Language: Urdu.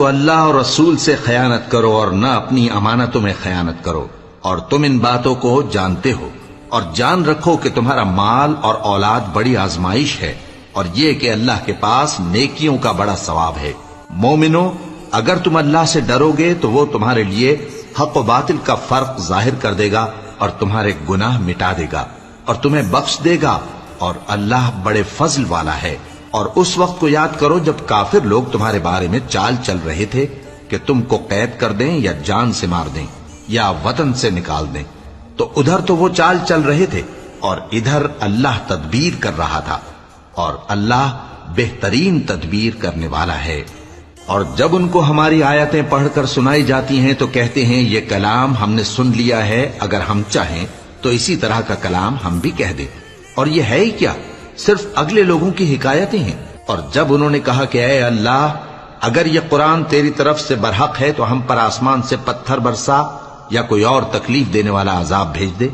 تو اللہ اور رسول سے خیانت کرو اور نہ اپنی امانتوں میں خیانت کرو، اور تم ان باتوں کو جانتے ہو، اور جان رکھو کہ تمہارا مال اور اولاد بڑی آزمائش ہے، اور یہ کہ اللہ کے پاس نیکیوں کا بڑا ثواب ہے۔ مومنو، اگر تم اللہ سے ڈرو گے تو وہ تمہارے لیے حق و باطل کا فرق ظاہر کر دے گا اور تمہارے گناہ مٹا دے گا اور تمہیں بخش دے گا، اور اللہ بڑے فضل والا ہے۔ اور اس وقت کو یاد کرو جب کافر لوگ تمہارے بارے میں چال چل رہے تھے کہ تم کو قید کر دیں یا جان سے مار دیں یا وطن سے نکال دیں، تو ادھر تو وہ چال چل رہے تھے اور ادھر اللہ تدبیر کر رہا تھا، اور اللہ بہترین تدبیر کرنے والا ہے۔ اور جب ان کو ہماری آیتیں پڑھ کر سنائی جاتی ہیں تو کہتے ہیں یہ کلام ہم نے سن لیا ہے، اگر ہم چاہیں تو اسی طرح کا کلام ہم بھی کہہ دیں، اور یہ ہے ہی کیا، صرف اگلے لوگوں کی حکایتیں ہیں۔ اور جب انہوں نے کہا کہ اے اللہ، اگر یہ قرآن تیری طرف سے برحق ہے تو ہم پر آسمان سے پتھر برسا یا کوئی اور تکلیف دینے والا عذاب بھیج دے،